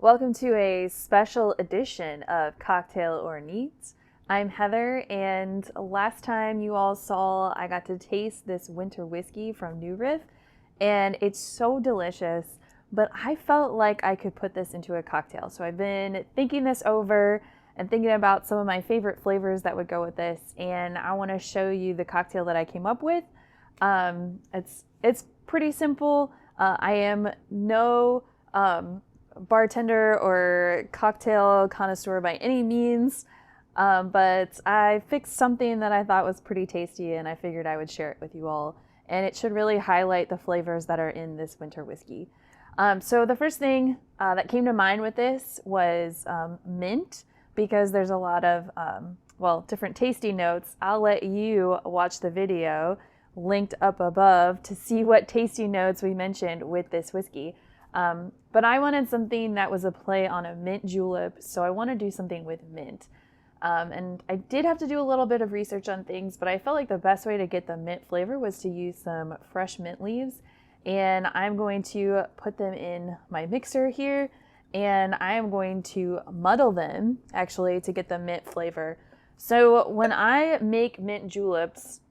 Welcome to a special edition of Cocktail or Neats. I'm Heather, and last time you all saw, I got to taste this winter whiskey from New Riff, and it's so delicious, but I felt like I could put this into a cocktail. So I've been thinking this over and thinking about some of my favorite flavors that would go with this, and I want to show you the cocktail that I came up with. It's pretty simple. I am no bartender or cocktail connoisseur by any means, but I fixed something that I thought was pretty tasty, and I figured I would share it with you all. And it should really highlight the flavors that are in this winter whiskey. So the first thing that came to mind with this was mint, because there's a lot of different tasty notes. I'll let you watch the video linked up above to see what tasty notes we mentioned with this whiskey. But I wanted something that was a play on a mint julep, so I want to do something with mint. And I did have to do a little bit of research on things, but I felt like the best way to get the mint flavor was to use some fresh mint leaves. And I'm going to put them in my mixer here, and I am going to muddle them, actually, to get the mint flavor. So when I make mint juleps,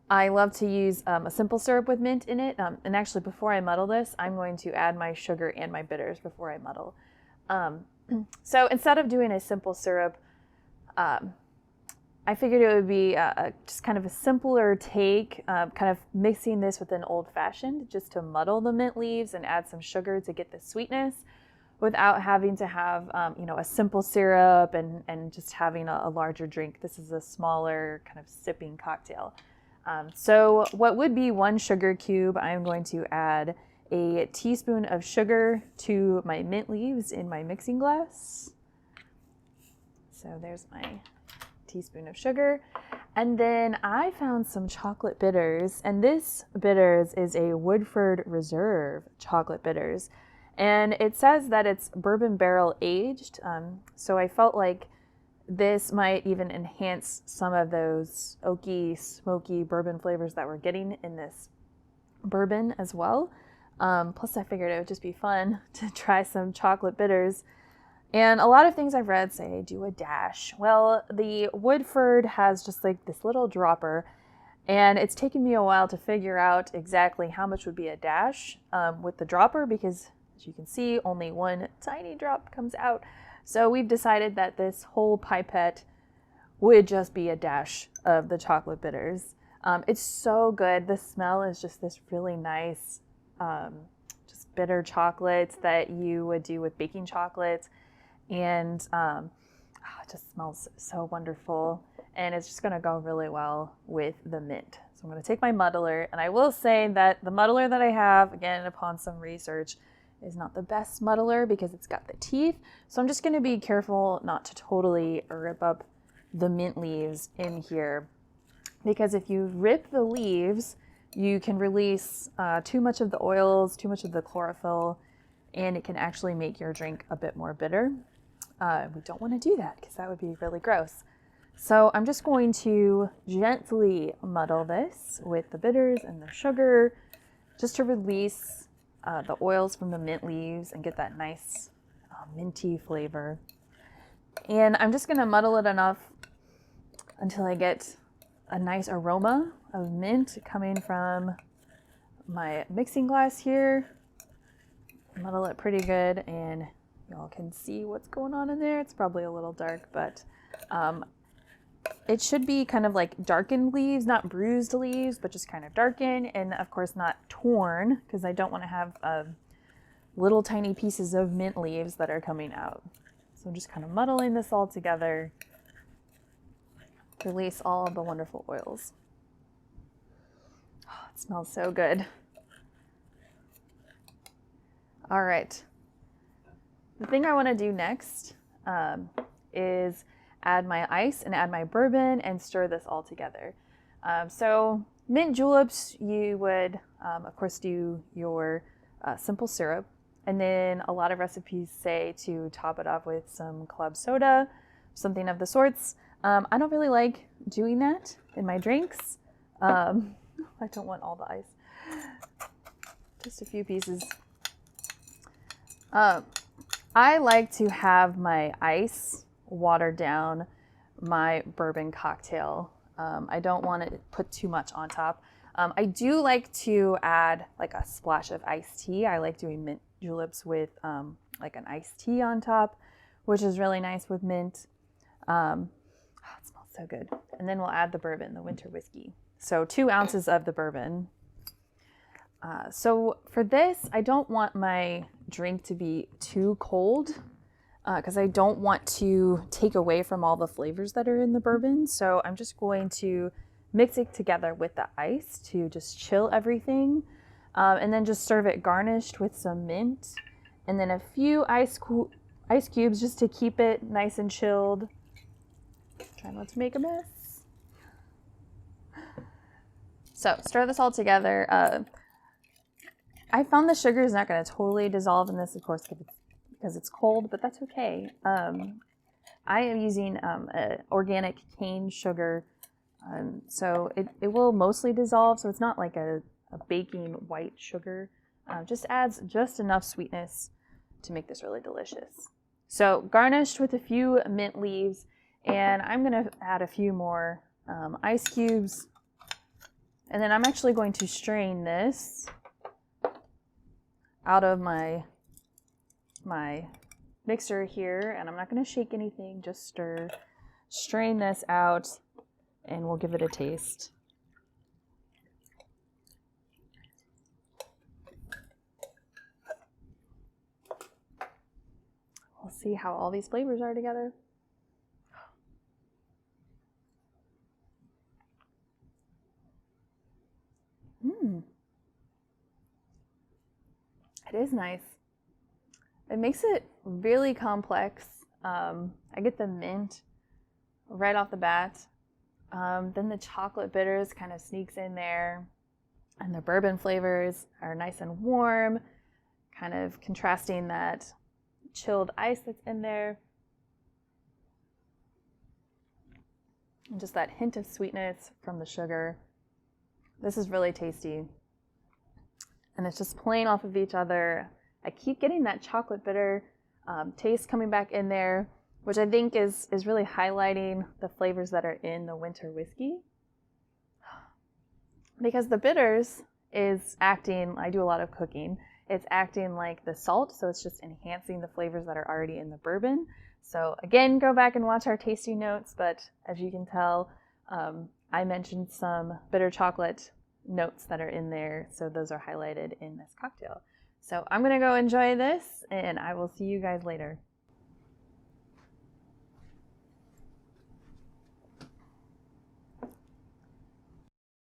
I love to use a simple syrup with mint in it. And actually, before I muddle this, I'm going to add my sugar and my bitters before I muddle. So instead of doing a simple syrup, I figured it would be just kind of a simpler take, kind of mixing this with an old-fashioned, just to muddle the mint leaves and add some sugar to get the sweetness without having to have a simple syrup and just having a larger drink. This is a smaller kind of sipping cocktail. So what would be 1 sugar cube, I'm going to add a teaspoon of sugar to my mint leaves in my mixing glass. So there's my teaspoon of sugar. And then I found some chocolate bitters, and this bitters is a Woodford Reserve chocolate bitters. And it says that it's bourbon barrel aged, so I felt like this might even enhance some of those oaky, smoky bourbon flavors that we're getting in this bourbon as well. Plus I figured it would just be fun to try some chocolate bitters. And a lot of things I've read say do a dash. Well, the Woodford has just like this little dropper, and it's taken me a while to figure out exactly how much would be a dash with the dropper, because as you can see, only 1 tiny drop comes out. So we've decided that this whole pipette would just be a dash of the chocolate bitters. It's so good. The smell is just this really nice, just bitter chocolate that you would do with baking chocolate. And it just smells so wonderful. And it's just gonna go really well with the mint. So I'm gonna take my muddler, and I will say that the muddler that I have, again, upon some research, is not the best muddler because it's got the teeth. So I'm just going to be careful not to totally rip up the mint leaves in here, because if you rip the leaves, you can release too much of the oils, too much of the chlorophyll, and it can actually make your drink a bit more bitter. We don't want to do that because that would be really gross. So I'm just going to gently muddle this with the bitters and the sugar just to release the oils from the mint leaves and get that nice minty flavor. And I'm just going to muddle it enough until I get a nice aroma of mint coming from my mixing glass here. Muddle it pretty good, and y'all can see what's going on in there. It's probably a little dark, but it should be kind of like darkened leaves, not bruised leaves, but just kind of darkened, and of course not torn, because I don't want to have little tiny pieces of mint leaves that are coming out. So I'm just kind of muddling this all together to release all of the wonderful oils. Oh, it smells so good. All right. The thing I want to do next is add my ice and add my bourbon and stir this all together. So mint juleps, you would, of course, do your simple syrup. And then a lot of recipes say to top it off with some club soda, something of the sorts. I don't really like doing that in my drinks. I don't want all the ice. Just a few pieces. I like to have my ice water down my bourbon cocktail. I don't want to put too much on top. I do like to add like a splash of iced tea. I like doing mint juleps with like an iced tea on top, which is really nice with mint. Oh, it smells so good. And then we'll add the bourbon, the winter whiskey. So 2 ounces of the bourbon. So for this, I don't want my drink to be too cold because I don't want to take away from all the flavors that are in the bourbon. So I'm just going to mix it together with the ice to just chill everything. And then just serve it garnished with some mint and then a few ice cubes just to keep it nice and chilled. Try not to make a mess. So stir this all together. I found the sugar is not going to totally dissolve in this, of course, because it's cold, but that's okay. I am using organic cane sugar, so it will mostly dissolve, so it's not like a baking white sugar. Just adds just enough sweetness to make this really delicious. So garnished with a few mint leaves, and I'm going to add a few more ice cubes, and then I'm actually going to strain this out of my mixer here, and I'm not going to shake anything, just stir. Strain this out, and we'll give it a taste. We'll see how all these flavors are together. It is nice. It makes it really complex. I get the mint right off the bat. Then the chocolate bitters kind of sneaks in there. And the bourbon flavors are nice and warm, kind of contrasting that chilled ice that's in there. And just that hint of sweetness from the sugar. This is really tasty. And it's just playing off of each other. I keep getting that chocolate bitter taste coming back in there, which I think is really highlighting the flavors that are in the winter whiskey. Because the bitters is acting, I do a lot of cooking, it's acting like the salt, so it's just enhancing the flavors that are already in the bourbon. So again, go back and watch our tasting notes, but as you can tell, I mentioned some bitter chocolate notes that are in there, so those are highlighted in this cocktail. So I'm gonna go enjoy this, and I will see you guys later.